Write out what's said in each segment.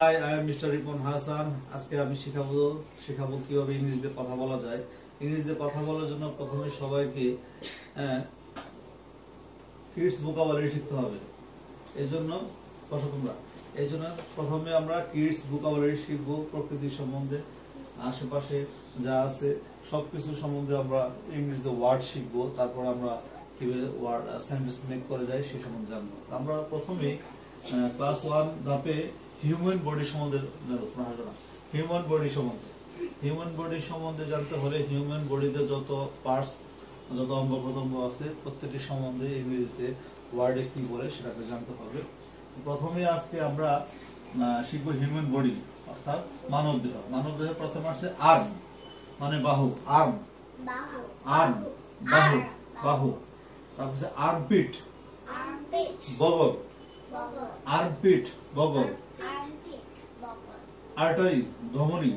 Hi, I am Mr. Ripon Hasan. আজকে আমি শেখাবো কিভাবে ইংরেজিতে কথা বলা যায়। ইংরেজিতে কথা বলার জন্য প্রথমে সবাইকে কিডস ভোকাবুলারি শিখতে হবে। এজন্য প্রথমে আমরা কিডস ভোকাবুলারি শিখব। প্রকৃতি সম্বন্ধে, আশেপাশে যা আছে সবকিছু সম্বন্ধে আমরা ইংরেজিতে ওয়ার্ড শিখব। তারপর আমরা কিভাবে ওয়ার্ড সেন্টেন্স মেক করা যায় সে সম্বন্ধে জানবো। আমরা প্রথমে ক্লাস 1 ধাপে হিউম্যান বডি সম্বন্ধে হিউম্যান বডি সম্বন্ধে জানতে হলে হিউম্যান বডিতে যত পার্টস, যত অঙ্গ প্রত্যঙ্গ আছে প্রত্যেকটি সম্বন্ধে ইংরেজিতে ওয়ার্ডে কি বলে সেটাকে জানতে হবে। প্রথমে আজকে আমরা শিখব হিউম্যান বডি অর্থাৎ মানবদেহ। মানবদেহে প্রথমে আছে আর্ম মানে বাহু, বাহু। তারপর আছে আর্মপিট বগল, আর্মপিট বগল। আর্টারি ধমনী,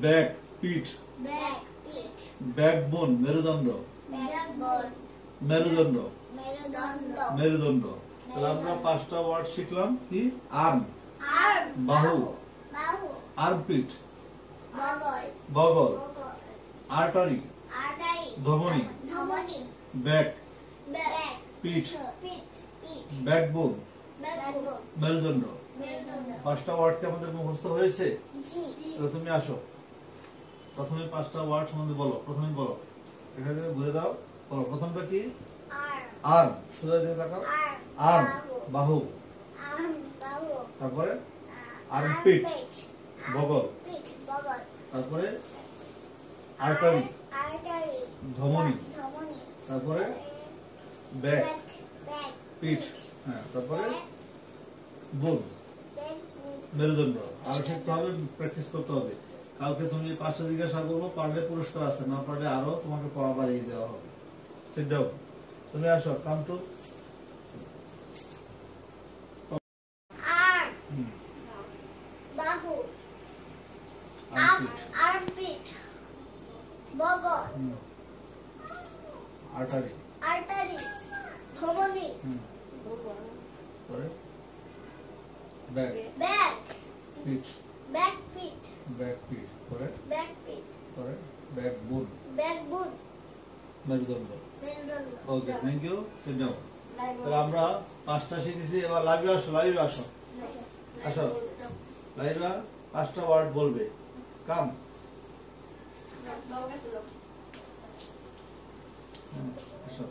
ব্যাক পিঠ, ব্যাকবোন মেরুদণ্ড, মেরুদণ্ড। তাহলে আমরা 5টা ওয়ার্ড শিখলাম। কি? আর্ম বাহু, আর্মপিট বগল, আর্টারি ধমনী, ব্যাক পিঠ, ব্যাকবোন মেরুদণ্ড। 5টা ওয়ার্ড কি আমাদের মুখস্থ হয়েছে? তুমি আসো, প্রথমে 5টা ওয়ার্ড সম্বন্ধে বলো। প্রথমে বলো, এখানে ঘুরে দাও, বলো প্রথমটা কি? আর্ম, সোজা দিকে তাকাও। আর্ম বাহু, তারপরে আর্মপিট বগল, তারপরে আর্টারি ধমনী, তারপরে ব্যাক পিঠ, তারপরে বোন মেরুদণ্ড। আর শিখতে হবে, প্র্যাকটিস করতে হবে। কালকে তুমি 5টা জিজ্ঞাসা করবো, পারলে পুরস্কার আছে, না পারলে আরো তোমাকে পড়া বাড়িয়ে দেওয়া হবে। সিট ডাউন, তুমি আসো। কাম টু বাহু, আর্মপিট বগল, আর্টারি ধমনী, পরে ব্যাক পিঠ, পরে ব্যাকবোন মেরুদণ্ড। ওকে, থ্যাংক ইউ। Sit down. তাহলে আমরা 5টা শিখেছি। এবার লাইভে আসো, আসো লাইভে 5টা ওয়ার্ড বলবে। কাম, আসো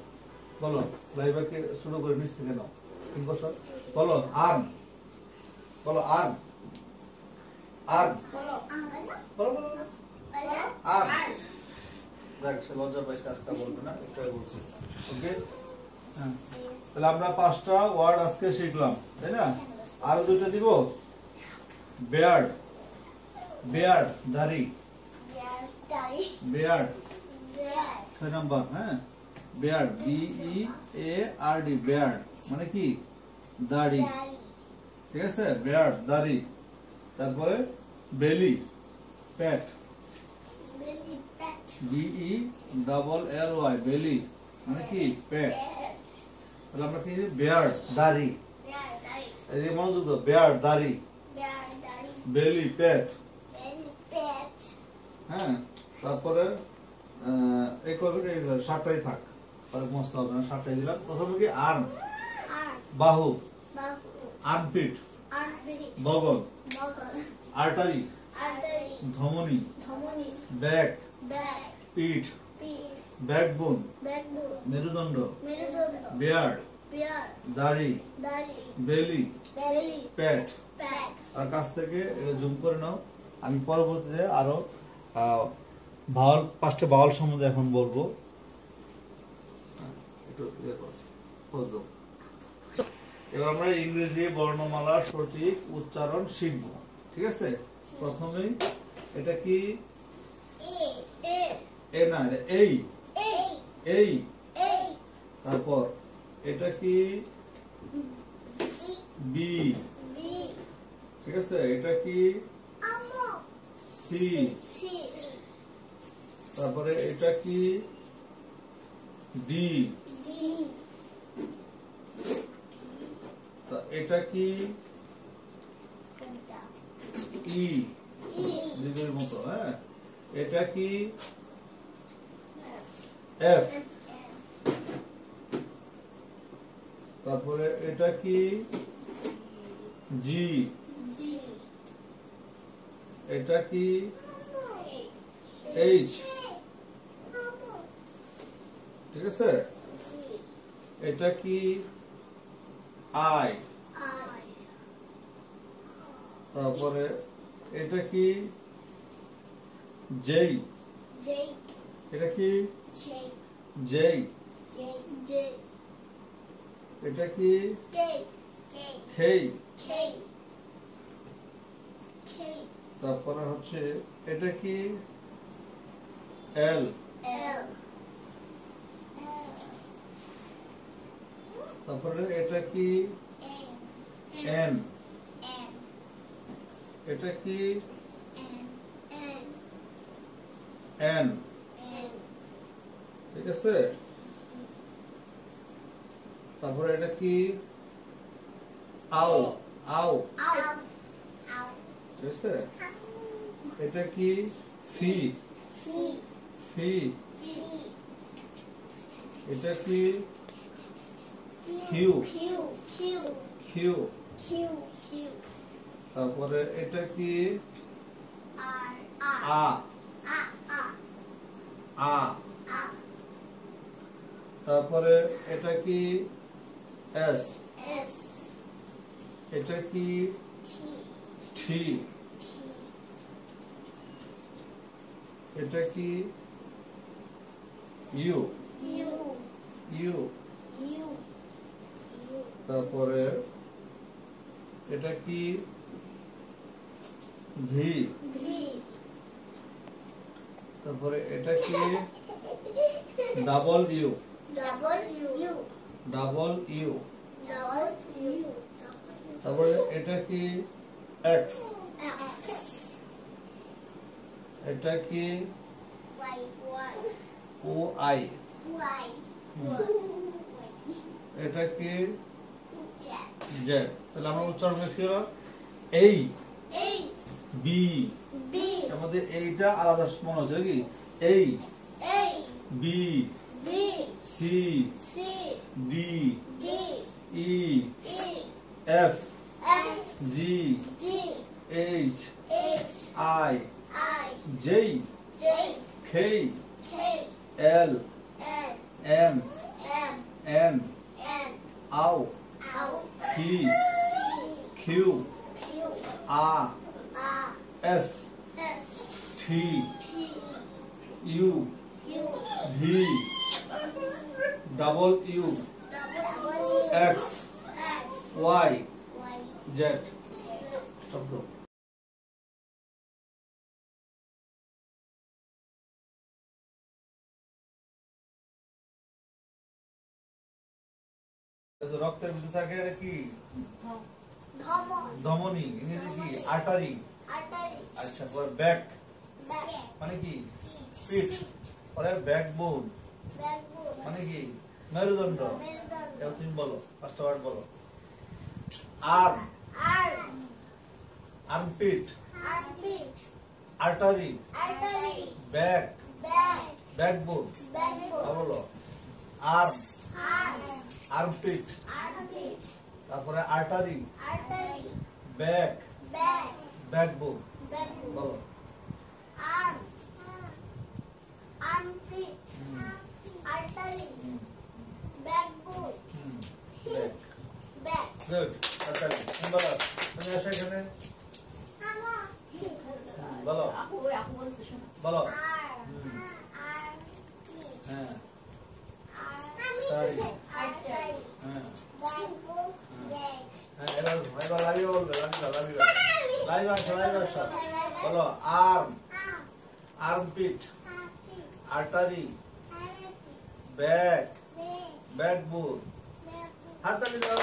বলো। লাইভকে শুরু করে নিচ থেকে নাও। ঠিক বসো, বলো আর্ম, বলো আর্ম, লজ্জা পাইছে, আজকে বলবে না, একটাই বলছি। ওকে, তাহলে আমরা 5টা ওয়ার্ড আজকে শিখলাম, তাই না? আরো 2টা দিব। বেয়ার্ড, দাড়ি, beard 6 number. Beard, BEARD, beard মানে কি? দাড়ি। ঠিক আছে, বেয়ার্ড দাড়ি। তারপরে বেলি, পেট, BELLY, বেলি মানে কি? পেট। তাহলে আমরা কি? বেয়ার্ড দাড়ি, এই যে মনোযোগ দাও। বেয়ার্ড দাড়ি, বেলি পেট। তারপরে এই করবে 7টাই থাক, পরে মস্ত হবে না, 7টাই দিলাম। প্রথমে কি? আর্ম বাহু, আর্মপিট বগল, আর্টারি ধমনী, ব্যাক পিঠ, ব্যাকবোন মেরুদণ্ড, বেয়ার্ড দাড়ি, বেলি পেট। আর কাছ থেকে জুম করে নাও। আমি পরবর্তীতে আরো ভাওয়াল, 5টা ভাওয়াল সম্বন্ধে এখন বলবো। এবার আমরা ইংরেজি বর্ণমালার সঠিক উচ্চারণ শিখব। ঠিক আছে, প্রথমেই এটা কি? এ না, এটা এই। তারপর এটা কি? বি। ঠিক আছে, এটা কি? সি। তারপরে এটা কি? ডি। এটা কি? ই দীর্ঘের মতো। হ্যাঁ, এটা কি এফ। তারপরে এটা কি জি। এটা কি এইচ। ঠিক আছে, এটা কি আই। তারপরে এটা কি জেই। এটা কি জেই। এটা কি খেই। তারপরে হচ্ছে এটা কি এল। তারপরে এটা কি এন। এটা কি এন। ঠিক আছে, তারপরে এটা কি আও। আও। ঠিক আছে, এটা কি ফি। ফি। এটা কি কিউ। কিউ। তারপরে এটা কি আ। আ। তারপরে এটা কি এস। এটা কি টি। এটা কি ইউ। ইউ। তারপরে এটা কি ভি। তারপরে এটা কি ডাবল ইউ। Double you. তারপরে এটা কি এক্স। এটা কি ও আই। এটা কি জেড। তাহলে আমরা উচ্চারণ কি হলো এই বি। আমাদের এইটা আলাদা মনে হচ্ছে কি এই B C D E F G H I J K L M N O P Q R S T U V W X Y Z. শব্দ রক্তের ভিতরে থাকে এটা কি ধমনী। ইংরেজি কি আর্টারি। আচ্ছা, পরে ব্যাক মানে কি পিঠ। পরে ব্যাকবোন মানে কি মেরুদণ্ড। এবার তুমি বলো, পাঁচটা ওয়ার্ড বলো। Arm. Armpit. Artery. Back. Backbone. বলো আর্ম। আর্মপিট। তারপরে আর্টারি। ব্যাক। ব্যাকবোন। বলো গুড। আর্টারি। বলো তুমি আসো এখানে। বলো বলো। হ্যাঁ, এবার লাইভে বলবে। লাইভ আসো। বলো arm. Armpit. Artery. Back. Backbone. হাততালি দাও।